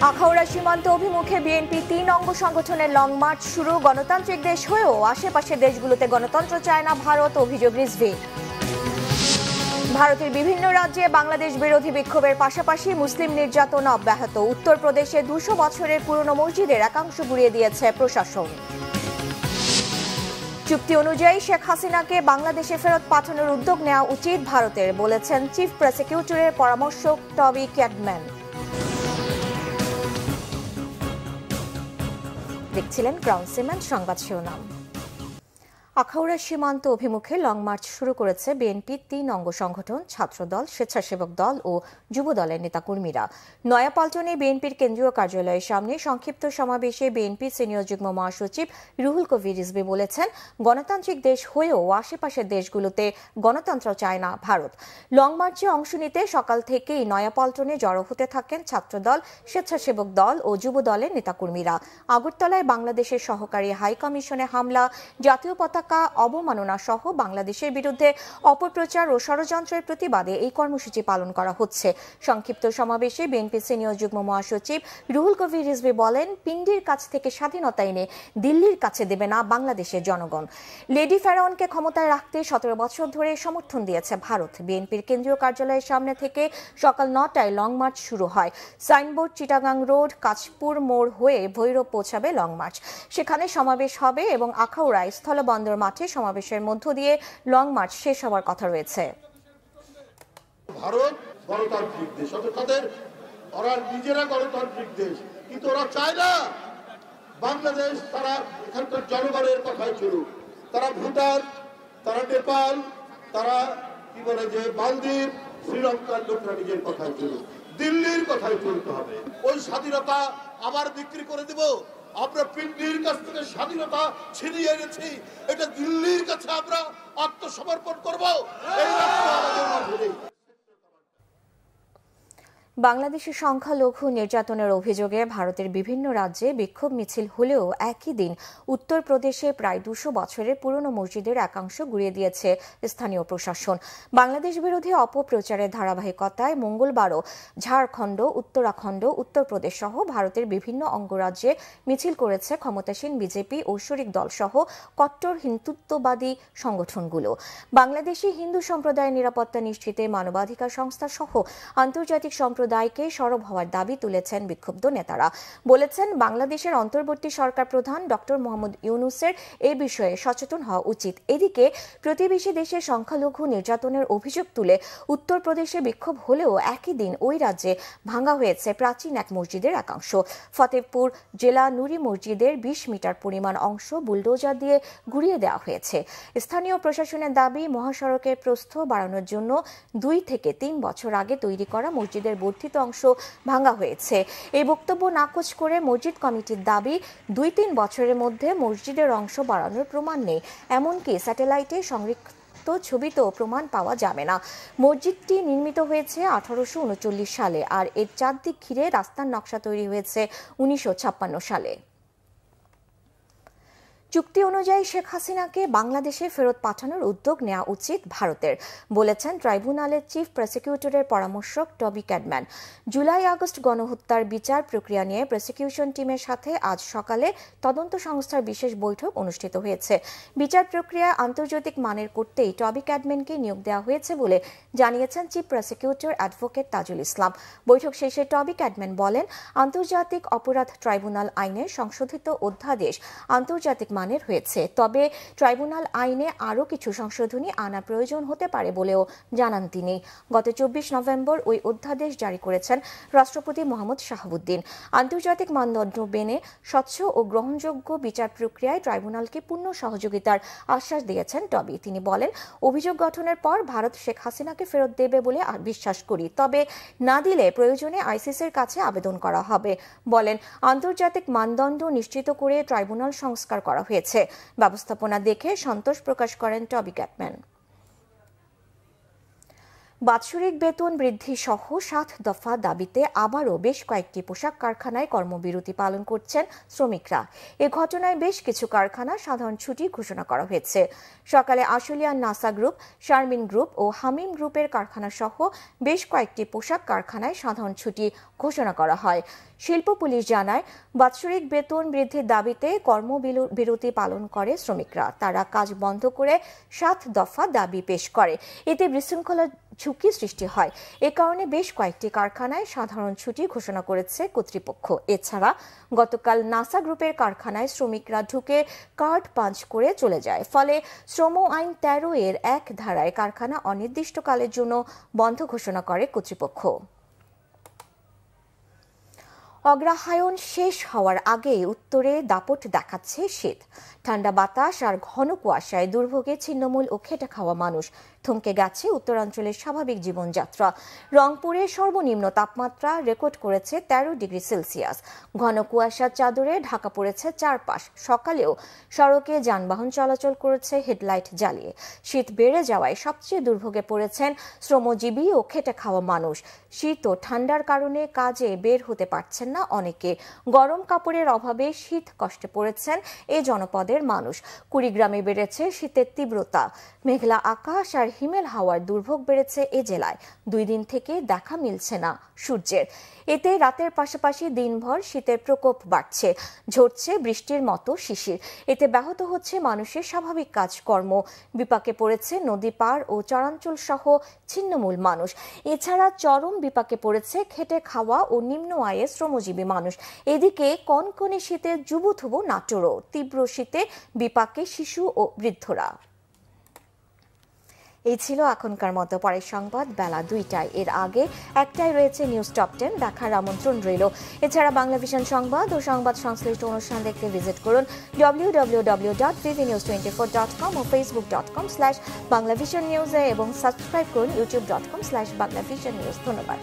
আখাউড়া সীমান্ত অভিমুখে বিএনপি ৩ অঙ্গ সংগঠনের লং মার্চ শুরু। গণতান্ত্রিক দেশ হয়েও আশেপাশের দেশগুলোতে গণতন্ত্র চায় না ভারত, অভিযোগ রিজভী। ভারতের বিভিন্ন রাজ্যে বাংলাদেশ বিরোধী বিক্ষোভের পাশাপাশি মুসলিম নির্যাতন অব্যাহত। উত্তরপ্রদেশে ২০০ বছরের পুরনো মসজিদের একাংশ গুড়িয়ে দিয়েছে প্রশাসন। চুক্তি অনুযায়ী শেখ হাসিনাকে বাংলাদেশে ফেরত পাঠানোর উদ্যোগ নেওয়া উচিত ভারতের, বলেছেন চিফ প্রসিকিউটরের পরামর্শক টবি ক্যাডম্যান। দেখছিলেন গ্রাউন্ড সিমেন্ট সংবাদ শিরোনাম। আখাউড়া সীমান্ত অভিমুখে লং মার্চ শুরু করেছে বিএনপির ৩ অঙ্গ সংগঠন, ছাত্রদল, স্বেচ্ছাসেবক দল ও যুব দলের নেতাকর্মীরা। নয়াপল্টনে বিএনপির কেন্দ্রীয় কার্যালয়ের সামনে সংক্ষিপ্ত সমাবেশে বিএনপির সিনিয়র যুগ্ম মহাসচিব রুহুল কবির রিজভী বলেছেন, গণতান্ত্রিক দেশ হয়েও আশেপাশের দেশগুলোতে গণতন্ত্র চায় না ভারত। লং মার্চে অংশ নিতে সকাল থেকেই নয়াপল্টনে জড়ো হতে থাকেন ছাত্রদল, স্বেচ্ছাসেবক দল ও যুব দলের নেতাকর্মীরা। আগরতলায় বাংলাদেশের সহকারী হাই কমিশনে হামলা, জাতীয় পতাকা অবমাননা সহ বাংলাদেশের বিরুদ্ধে অপপ্রচার ও ষড়যন্ত্রের প্রতিবাদে এই কর্মসূচি পালন করা হচ্ছে। সংক্ষিপ্ত সমাবেশে বিএনপি সিনিয়র যুগ্ম মহাসচিব রুহুল কবির রিজভী বলেন, পিন্ডির কাছ থেকে স্বাধীনতা এনে দিল্লির কাছে দেবে না বাংলাদেশের জনগণ। লেডি ফেরাউনকে ক্ষমতায় রাখতে ১৭ বছর ধরে সমর্থন দিয়েছে ভারত। বিএনপির কেন্দ্রীয় কার্যালয়ের সামনে থেকে সকাল ৯টায় লং মার্চ শুরু হয়। সাইনবোর্ড, চিটাগাং রোড, কাঁচপুর মোড় হয়ে ভৈরব পৌঁছাবে লং মার্চ। সেখানে সমাবেশ হবে এবং আখাউড়ায় স্থলবন্দর মাঠে সমাবেশের মধ্য দিয়ে লং মার্চ শেষ হওয়ার কথা রয়েছে। ভারত গণতান্ত্রিক দেশ, তাদের ওরা নিজেরা গণতান্ত্রিক দেশ, কিন্তু ওরা চায় না বাংলাদেশ, তারা এখানকার জনগণের কথাই চলুক। তারা ভুটান, তারা নেপাল, তারা কি বলে যে মালদ্বীপ, শ্রীলঙ্কার লোকরা নিজের কথাই চলুক, দিল্লির কথাই চলতে হবে। ওই স্বাধীনতা আবার বিক্রি করে দেব? আমরা পিন্ডির কাছ থেকে স্বাধীনতা ছিনিয়ে এনেছি, এটা দিল্লির কাছে আমরা আত্মসমর্পণ করবো? এই রাস্তা আমাদের মাঝে নেই। বাংলাদেশের সংখ্যালঘু নির্যাতনের অভিযোগে ভারতের বিভিন্ন রাজ্যে বিক্ষোভ মিছিল হলেও একই দিন উত্তরপ্রদেশে প্রায় ২০০ বছরের পুরনো মসজিদের একাংশ গুড়িয়ে দিয়েছে স্থানীয় প্রশাসন। বাংলাদেশ বিরোধী অপপ্রচারের ধারাবাহিকতায় মঙ্গলবারও ঝাড়খণ্ড, উত্তরাখণ্ড, উত্তরপ্রদেশ সহ ভারতের বিভিন্ন অঙ্গরাজ্যে মিছিল করেছে ক্ষমতাসীন বিজেপি ও শরিক দল সহ কট্টর হিন্দুত্ববাদী সংগঠনগুলো। বাংলাদেশি হিন্দু সম্প্রদায়ের নিরাপত্তা নিশ্চিতে মানবাধিকার সংস্থা সহ আন্তর্জাতিক সম্প্রদায়কে সরব হওয়ার দাবি তুলেছেন বিক্ষুব্ধ নেতারা। বলেছেন, বাংলাদেশের অন্তর্বর্তী সরকার প্রধান ডক্টর মোহাম্মদ ইউনূসের এই বিষয়ে সচেতন হওয়া উচিত। এদিকে প্রতিবেশী দেশের সংখ্যালঘু নির্যাতনের অভিযোগ তুলে উত্তরপ্রদেশে বিক্ষোভ হলেও একই দিন ওই রাজ্যে ভাঙা হয়েছে প্রাচীন এক মসজিদের একাংশ। ফতেহপুর জেলা নুরি মসজিদের ২০ মিটার পরিমাণ অংশ বুলডোজার দিয়ে ঘুরিয়ে দেওয়া হয়েছে। স্থানীয় প্রশাসনের দাবি, মহাসড়কের প্রস্থ বাড়ানোর জন্য ২ থেকে ৩ বছর আগে তৈরি করা মসজিদের বর্ধিত অংশ ভাঙা হয়েছে। এই বক্তব্য নাকচ করে মসজিদ কমিটির দাবি, ২-৩ বছরের মধ্যে মসজিদের অংশ বাড়ানোর প্রমাণ নেই, এমনকি স্যাটেলাইটে সংরক্ষিত ছবিতেও প্রমাণ পাওয়া যাবে না। মসজিদটি নির্মিত হয়েছে ১৮৩৯ সালে, আর এর চারদিক ঘিরে রাস্তার নকশা তৈরি হয়েছে ১৯৫৬ সালে। চুক্তি অনুযায়ী শেখ হাসিনাকে বাংলাদেশে ফেরত পাঠানোর উদ্যোগ নেওয়া উচিত ভারতের, বলেছেন ট্রাইব্যুনালের চিফ প্রসিকিউটরের পরামর্শক টবি ক্যাডম্যান। জুলাই-আগস্ট গণহত্যার বিচার প্রক্রিয়া নিয়ে প্রসিকিউশন টিমের সাথে আজ সকালে তদন্ত সংস্থার বিশেষ বৈঠক অনুষ্ঠিত হয়েছে। বিচার প্রক্রিয়া আন্তর্জাতিক মানের করতেই টবি ক্যাডম্যানকে নিয়োগ দেওয়া হয়েছে বলে জানিয়েছেন chief prosecutor advocate Tajul Islam. বৈঠক শেষে টবি ক্যাডম্যান বলেন, আন্তর্জাতিক অপরাধ ট্রাইব্যুনাল আইনের সংশোধিত অধ্যাদেশ আন্তর্জাতিক মানের হয়েছে, তবে ট্রাইব্যুনাল আইনে আরও কিছু সংশোধনী আনা প্রয়োজন হতে পারে বলেও জানান তিনি। গত ২৪ নভেম্বর ওই অধ্যাদেশ জারি করেছেন রাষ্ট্রপতি মোহাম্মদ শাহাবুদ্দিন। আন্তর্জাতিক মানদণ্ড মেনে স্বচ্ছ ও গ্রহণযোগ্য বিচার প্রক্রিয়ায় ট্রাইব্যুনালকে পূর্ণ সহযোগিতার আশ্বাস দিয়েছেন টবি। তিনি বলেন, অভিযোগ গঠনের পর ভারত শেখ হাসিনাকে ফেরত দেবে বলে বিশ্বাস করি, তবে না দিলে প্রয়োজনে আইসিসির কাছে আবেদন করা হবে। বলেন, আন্তর্জাতিক মানদণ্ড নিশ্চিত করে ট্রাইব্যুনাল সংস্কার করা হয়েছে। ব্যবস্থাপনা দেখে সন্তোষ প্রকাশ করেন টবি ক্যাডম্যান। বাৎসরিক বেতন বৃদ্ধি সহ 7 দফা দাবিতে আবারও বেশ কয়েকটি পোশাক কারখানায় কর্মবিরতি পালন করছেন শ্রমিকরা। এ ঘটনায় বেশ কিছু কারখানা সাধারণ ছুটি ঘোষণা করা হয়েছে। সকালে আশুলিয়ার নাসা গ্রুপ, শারমিন গ্রুপ ও হামিম গ্রুপের কারখানা সহ বেশ কয়েকটি পোশাক কারখানায় সাধারণ ছুটি ঘোষণা করা হয়। শিল্প পুলিশ জানায়, বাৎসরিক বেতন বৃদ্ধির দাবিতে কর্মবিরতি পালন করে শ্রমিকরা। তারা কাজ বন্ধ করে 7 দফা দাবি পেশ করে। এতে বিশৃঙ্খলা ঝুঁকি সৃষ্টি হয়। এ কারণে বেশ কয়েকটি কারখানায় সাধারণ ছুটি ঘোষণা করেছে কর্তৃপক্ষ। এছাড়া গতকাল নাসা গ্রুপের কারখানায় শ্রমিকরা ঢুকে কার্ড পাঞ্চ করে চলে যায়। ফলে শ্রম আইন 13 এর 1 ধারায় কারখানা অনির্দিষ্টকালের জন্য বন্ধ ঘোষণা করে কর্তৃপক্ষ। অগ্রহায়ণ শেষ হওয়ার আগে উত্তরে দাপট দেখাচ্ছে শীত। ঠান্ডা বাতাস আর ঘন কুয়াশায় দুর্ভোগে ছিন্নমূল ও খেটে খাওয়া মানুষ। থমকে গেছে উত্তরাঞ্চলের স্বাভাবিক জীবনযাত্রা। রংপুরে সর্বনিম্ন তাপমাত্রা রেকর্ড করেছে 13 ডিগ্রি সেলসিয়াস। ঘন কুয়াশার চাদরে ঢাকা পড়েছে চারপাশ। সকালেও সড়কে যানবাহন চলাচল করেছে হেডলাইট জ্বালিয়ে। শীত বেড়ে যাওয়ায় সবচেয়ে দুর্ভোগে পড়েছেন শ্রমজীবী ও খেটে খাওয়া মানুষ। শীত ও ঠান্ডার কারণে কাজে বের হতে পারছেন না অনেকে। গরম কাপড়ের অভাবে শীত কষ্টে পড়েছেন এ জনপদের মানুষ। কুড়িগ্রামে বেড়েছে শীতের তীব্রতা। মেঘলা আকাশ আর হিমেল হাওয়ার দুর্ভোগ বেড়েছে এ জেলায়। 2 দিন থেকে দেখা মিলছে না সূর্যের। এতে রাতের পাশাপাশি দিনভর শীতের প্রকোপ বাড়ছে। ঝরছে বৃষ্টির মতো শিশির। এতে ব্যাহত হচ্ছে মানুষের স্বাভাবিক কাজকর্ম। বিপাকে পড়েছে নদী পার ও চরাঞ্চল সহ ছিন্নমূল মানুষ। এছাড়া চরম বিপাকে পড়েছে খেটে খাওয়া ও নিম্ন আয়ের শ্রমজীবী মানুষ। এদিকে কনকনে শীতে জুবুথুবু নাটোরও। তীব্র শীতে বিপাকে শিশু ও বৃদ্ধরা। এই ছিল এখনকার মতো। পরের সংবাদ বেলা 2টায়। এর আগে 1টায় রয়েছে নিউজ টপ 10 দেখার আমন্ত্রণ রইল। এছাড়া বাংলাভিশন সংবাদ ও সংবাদ সংশ্লিষ্ট অনুষ্ঠান দেখতে ভিজিট করুন www.tvnews24.com ও facebook.com/banglavisionnews এবং সাবস্ক্রাইব করুন youtube.com/banglavisionnews। ধন্যবাদ।